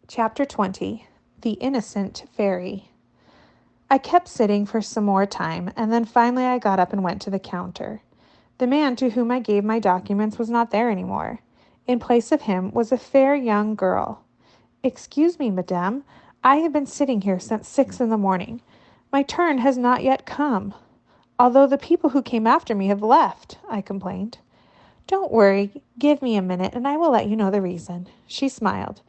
Chapter 20. The Innocent Fairy. I kept sitting for some more time, and then finally I got up and went to the counter. The man to whom I gave my documents was not there anymore. In place of him was a fair young girl. "Excuse me, madame. I have been sitting here since 6 in the morning. My turn has not yet come, although the people who came after me have left," I complained. "Don't worry. Give me a minute, and I will let you know the reason." She smiled.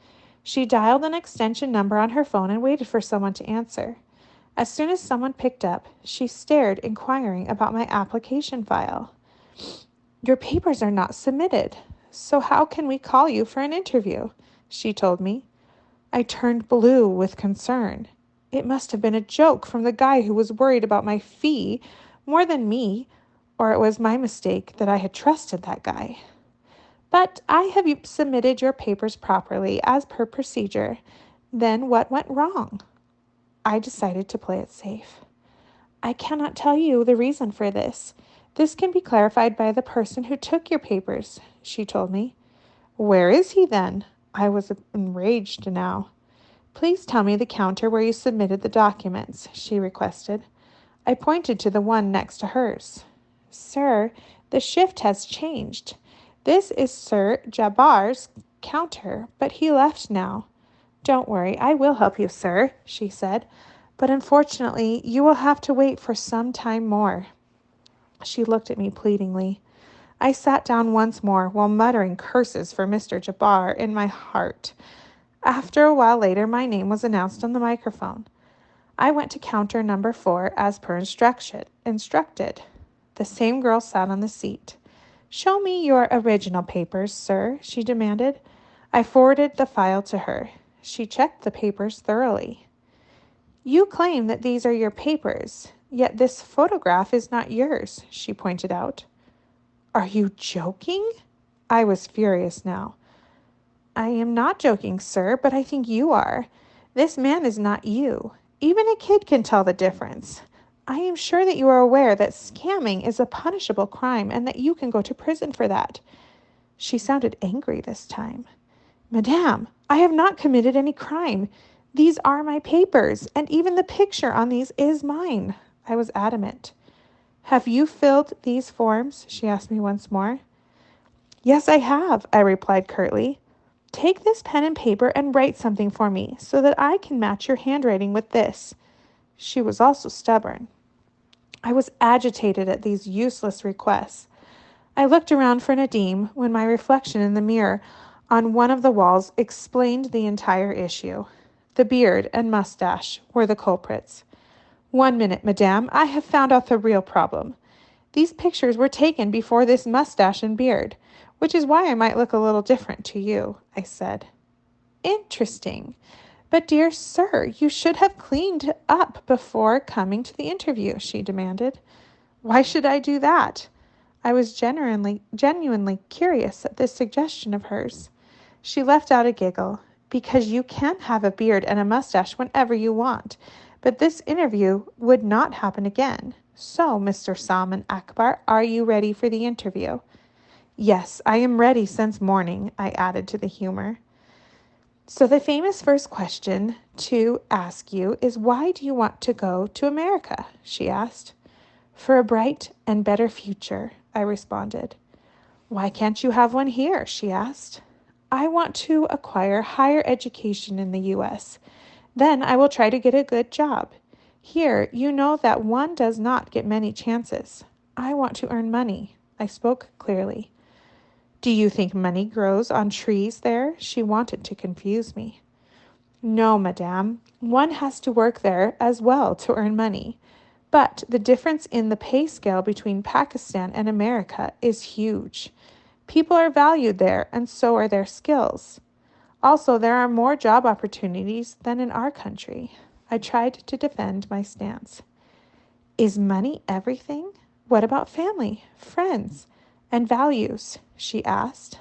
She dialed an extension number on her phone and waited for someone to answer. As soon as someone picked up, she stared, inquiring about my application file. "Your papers are not submitted, so how can we call you for an interview?" she told me. I turned blue with concern. It must have been a joke from the guy who was worried about my fee more than me, or it was my mistake that I had trusted that guy. "But I have submitted your papers properly, as per procedure. Then what went wrong?" I decided to play it safe. "I cannot tell you the reason for this. This can be clarified by the person who took your papers," she told me. "Where is he then?" I was enraged now. "Please tell me the counter where you submitted the documents," she requested. I pointed to the one next to hers. "Sir, the shift has changed. This is Sir Jabbar's counter, but he left now." "Don't worry, I will help you, sir," she said. "But unfortunately, you will have to wait for some time more." She looked at me pleadingly. I sat down once more while muttering curses for Mr. Jabbar in my heart. After a while later, my name was announced on the microphone. I went to counter number 4 as per instructed. The same girl sat on the seat. "Show me your original papers, sir," she demanded. I forwarded the file to her. She checked the papers thoroughly. "You claim that these are your papers, yet this photograph is not yours," she pointed out. "Are you joking?" I was furious now. "I am not joking, sir, but I think you are. This man is not you. Even a kid can tell the difference. I am sure that you are aware that scamming is a punishable crime and that you can go to prison for that." She sounded angry this time. "Madame, I have not committed any crime. These are my papers, and even the picture on these is mine." I was adamant. "Have you filled these forms?" she asked me once more. "Yes, I have," I replied curtly. "Take this pen and paper and write something for me so that I can match your handwriting with this." She was also stubborn. I was agitated at these useless requests. I looked around for Nadim when my reflection in the mirror on one of the walls explained the entire issue. The beard and mustache were the culprits. "1 minute, madame. I have found out the real problem. These pictures were taken before this mustache and beard, which is why I might look a little different to you," I said. "Interesting. But, dear sir, you should have cleaned up before coming to the interview," she demanded. "Why should I do that?" I was genuinely curious at this suggestion of hers. She left out a giggle. "Because you can have a beard and a mustache whenever you want, but this interview would not happen again. So, Mr. Salman Akbar, are you ready for the interview?" "Yes, I am ready since morning," I added to the humor. "So the famous first question to ask you is, why do you want to go to America?" she asked. "For a bright and better future," I responded. "Why can't you have one here?" she asked. "I want to acquire higher education in the U.S. Then I will try to get a good job. Here, you know that one does not get many chances. I want to earn money." I spoke clearly. "Do you think money grows on trees there?" She wanted to confuse me. "No, madame. One has to work there as well to earn money. But the difference in the pay scale between Pakistan and America is huge. People are valued there, and so are their skills. Also, there are more job opportunities than in our country." I tried to defend my stance. "Is money everything? What about family, friends, and values?" she asked.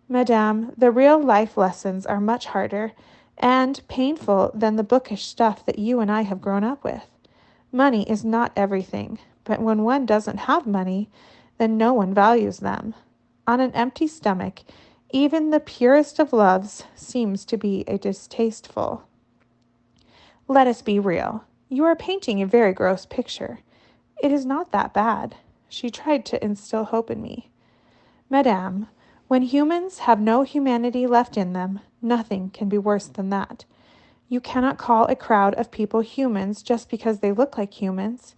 "Madame, the real life lessons are much harder and painful than the bookish stuff that you and I have grown up with. Money is not everything, but when one doesn't have money, then no one values them. On an empty stomach, Even the purest of loves seems to be a distasteful. Let us be real. You are painting a very gross picture. It is not that bad. She tried to instill hope in me. Madame, when humans have no humanity left in them, nothing can be worse than that. You cannot call a crowd of people humans just because they look like humans.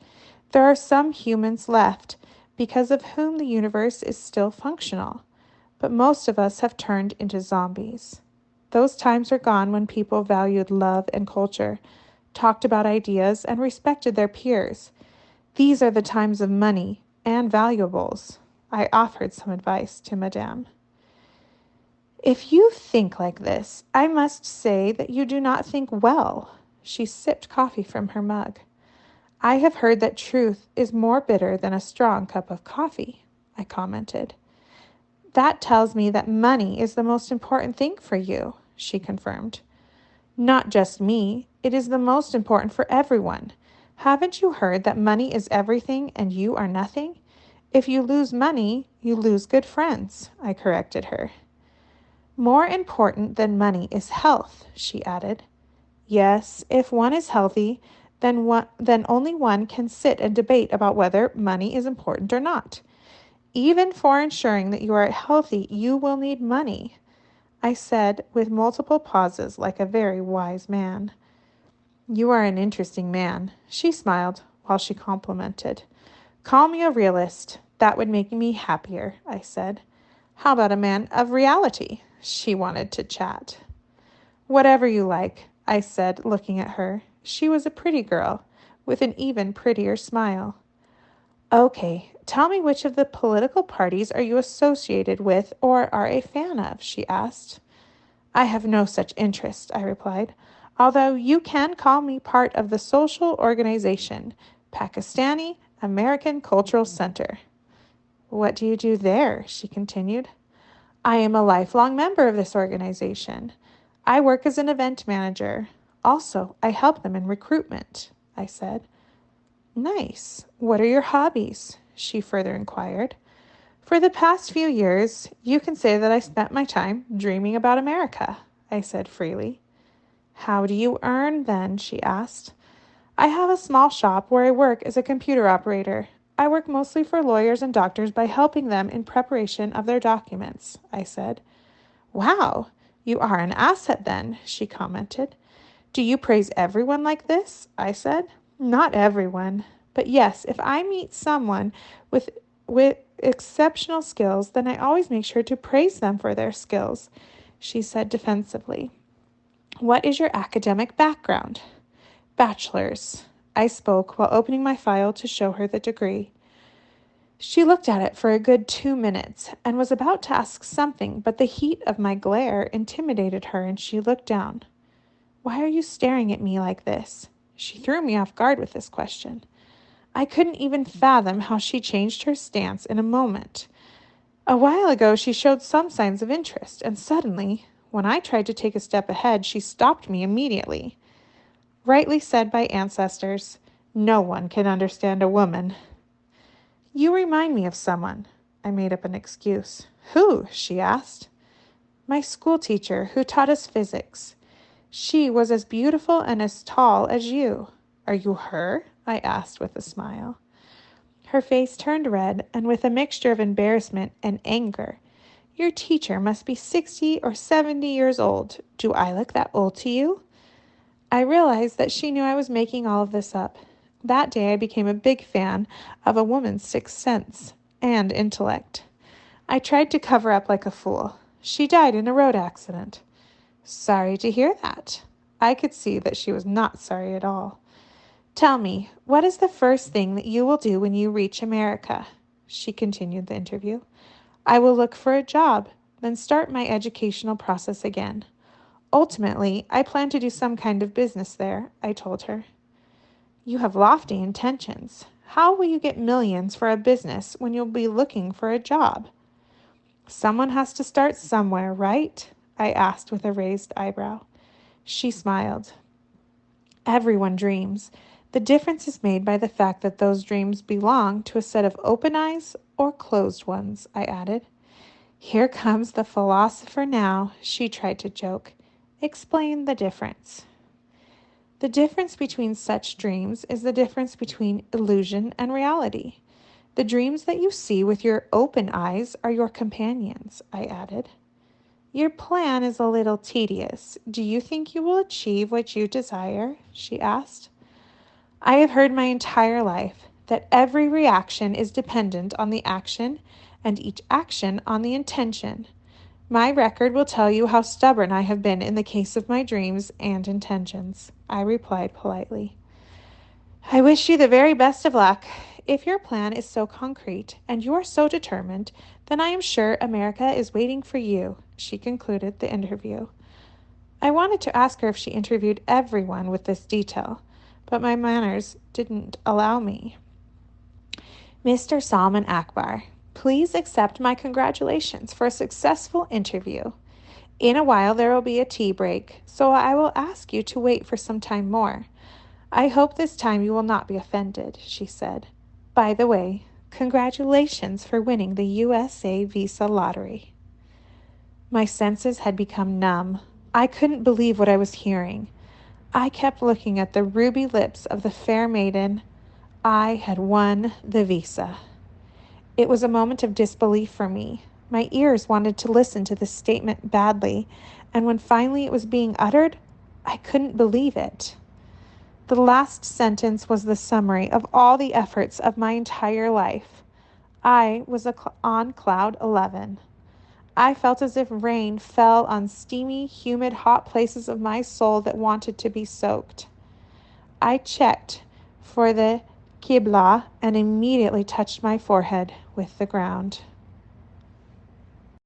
There are some humans left, because of whom the universe is still functional. But most of us have turned into zombies. Those times are gone when people valued love and culture, talked about ideas, and respected their peers. These are the times of money and valuables. I offered some advice to Madame. If you think like this, I must say that you do not think well. She sipped coffee from her mug. I have heard that truth is more bitter than a strong cup of coffee, I commented. That tells me that money is the most important thing for you, she confirmed. Not just me, it is the most important for everyone. Haven't you heard that money is everything and you are nothing? If you lose money, you lose good friends, I corrected her. More important than money is health, she added. Yes, if one is healthy, then only one can sit and debate about whether money is important or not. Even for ensuring that you are healthy, you will need money, I said with multiple pauses like a very wise man. You are an interesting man, she smiled while she complimented. Call me a realist. That would make me happier, I said. How about a man of reality? She wanted to chat. Whatever you like, I said, looking at her. She was a pretty girl, with an even prettier smile. Okay, tell me which of the political parties are you associated with or are a fan of, she asked. I have no such interest, I replied, although you can call me part of the social organization, Pakistani American Cultural Center. What do you do there? She continued. I am a lifelong member of this organization. I work as an event manager. Also, I help them in recruitment, I said. Nice. What are your hobbies? She further inquired. For the past few years, you can say that I spent my time dreaming about America, I said freely. How do you earn then? She asked. I have a small shop where I work as a computer operator. I work mostly for lawyers and doctors by helping them in preparation of their documents, I said. Wow, you are an asset then, she commented. Do you praise everyone like this? I said. Not everyone, but yes, if I meet someone with exceptional skills, then I always make sure to praise them for their skills, she said defensively. What is your academic background? Bachelor's. I spoke while opening my file to show her the degree. She looked at it for a good 2 minutes and was about to ask something, but the heat of my glare intimidated her and she looked down. Why are you staring at me like this? She threw me off guard with this question. I couldn't even fathom how she changed her stance in a moment. A while ago, she showed some signs of interest, and suddenly, when I tried to take a step ahead, she stopped me immediately. Rightly said by ancestors, no one can understand a woman. You remind me of someone. I made up an excuse. Who? She asked. My school teacher, who taught us physics. She was as beautiful and as tall as you. Are you her? I asked with a smile. Her face turned red, and with a mixture of embarrassment and anger. Your teacher must be 60 or 70 years old. Do I look that old to you? I realized that she knew I was making all of this up. That day I became a big fan of a woman's sixth sense and intellect. I tried to cover up like a fool. She died in a road accident. Sorry to hear that. I could see that she was not sorry at all. Tell me, what is the first thing that you will do when you reach America? She continued the interview. I will look for a job, then start my educational process again. Ultimately, I plan to do some kind of business there, I told her. You have lofty intentions. How will you get millions for a business when you'll be looking for a job? Someone has to start somewhere, right? I asked with a raised eyebrow. She smiled. Everyone dreams. The difference is made by the fact that those dreams belong to a set of open eyes or closed ones, I added. Here comes the philosopher now, she tried to joke. Explain the difference. The difference between such dreams is the difference between illusion and reality. The dreams that you see with your open eyes are your companions, I added. Your plan is a little tedious. Do you think you will achieve what you desire? She asked. I have heard my entire life that every reaction is dependent on the action and each action on the intention. My record will tell you how stubborn I have been in the case of my dreams and intentions, I replied politely. I wish you the very best of luck. If your plan is so concrete and you are so determined, then I am sure America is waiting for you, she concluded the interview. I wanted to ask her if she interviewed everyone with this detail, but my manners didn't allow me. Mr. Salman Akbar, please accept my congratulations for a successful interview. In a while there will be a tea break, so I will ask you to wait for some time more. I hope this time you will not be offended, she said. By the way, congratulations for winning the USA visa lottery. My senses had become numb. I couldn't believe what I was hearing. I kept looking at the ruby lips of the fair maiden. I had won the visa. It was a moment of disbelief for me. My ears wanted to listen to this statement badly, and when finally it was being uttered, I couldn't believe it. The last sentence was the summary of all the efforts of my entire life. I was on cloud 11. I felt as if rain fell on steamy, humid, hot places of my soul that wanted to be soaked. I checked for the Qibla and immediately touched my forehead with the ground.